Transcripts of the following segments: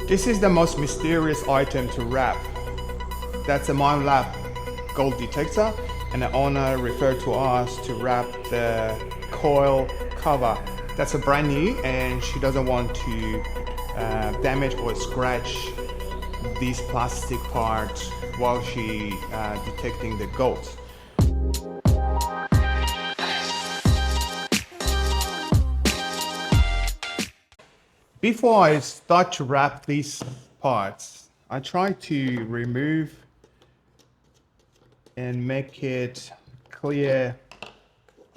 This is the most mysterious item to wrap. That's a Minelab gold detector, and the owner referred to us to wrap the coil cover. That's a brand new, and she doesn't want to damage or scratch these plastic parts while she detecting the gold. Before I start to wrap these parts, I try to remove and make it clear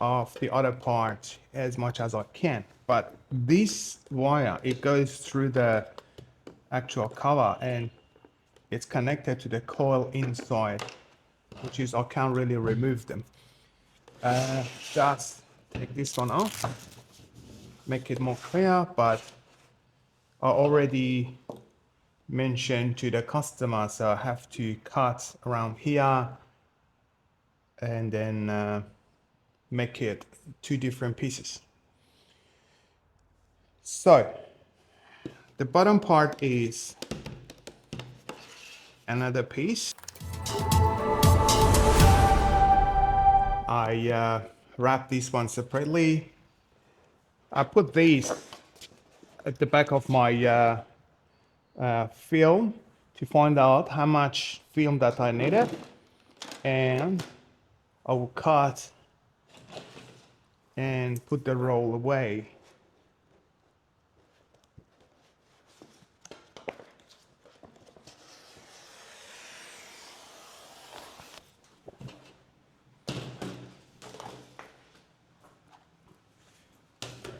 of the other part as much as I can. But this wire, it goes through the actual cover and it's connected to the coil inside, which is I can't really remove them. Just take this one off, make it more clear, but I already mentioned to the customer, so I have to cut around here and then make it two different pieces. So the bottom part is another piece. I wrap this one separately. I put these at the back of my film to find out how much film that I needed, and I will cut and put the roll away.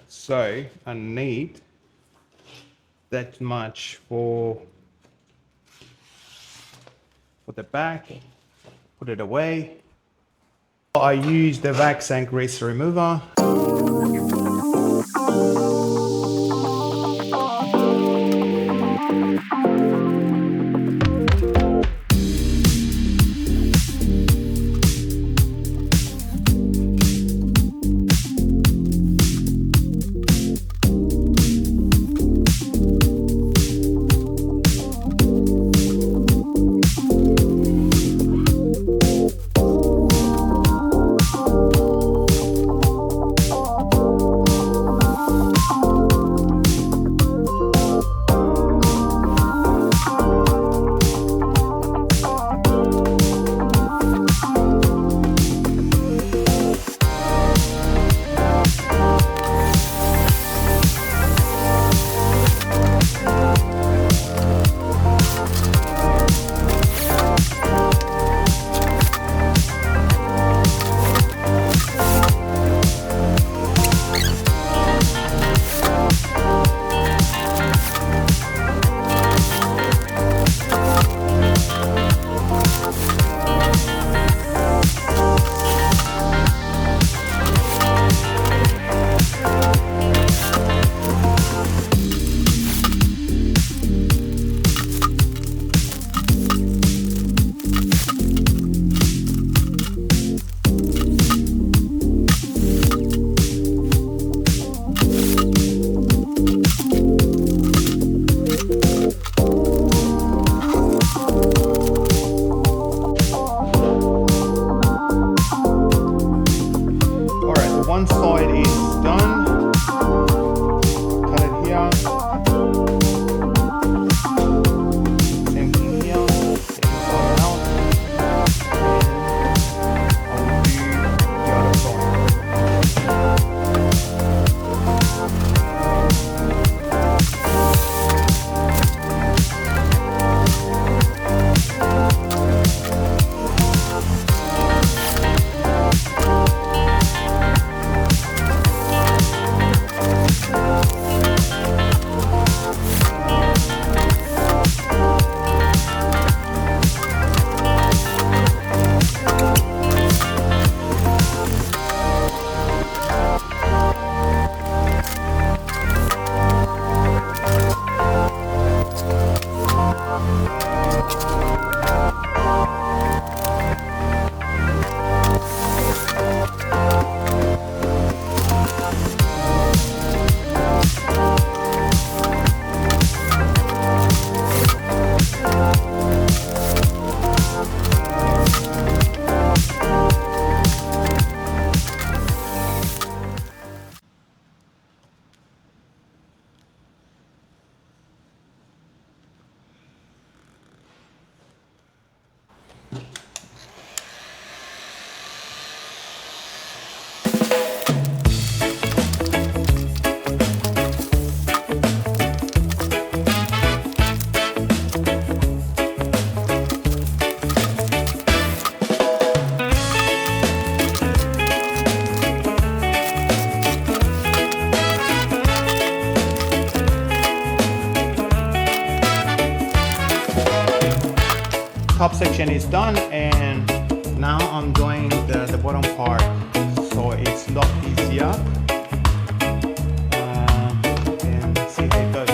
So I need that much for the back. Put it away. I use the wax and grease remover. top section is done, and now I'm doing the bottom part, so it's a lot easier. And see how it goes.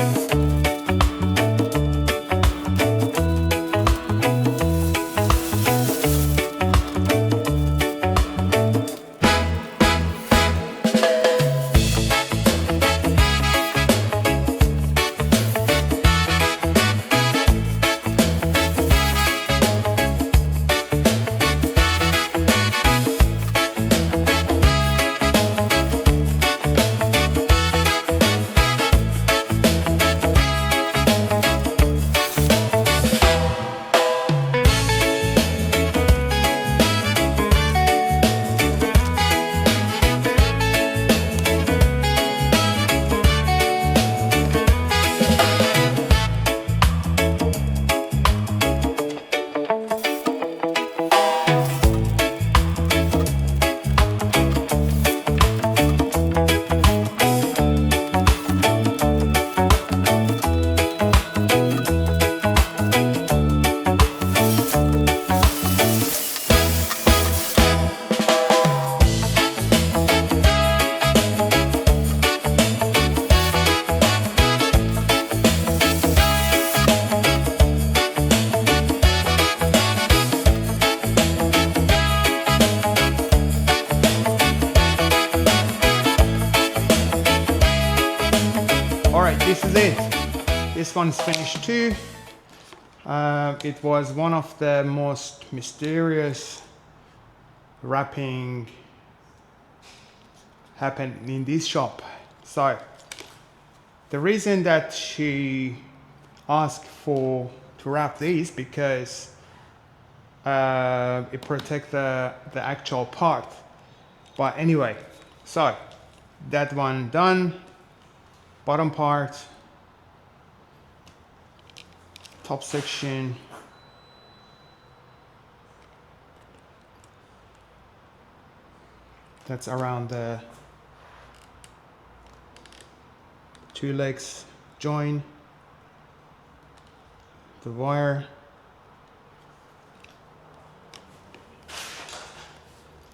Alright, this is it. This one's finished too. It was one of the most mysterious wrapping happened in this shop. So the reason that she asked to wrap these, because it protects the actual part. But anyway, so that one done. Bottom part, top section, that's around the two legs join, the wire,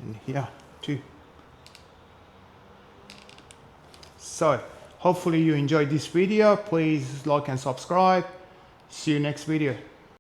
and here too. So hopefully you enjoyed this video. Please like and subscribe. See you next video.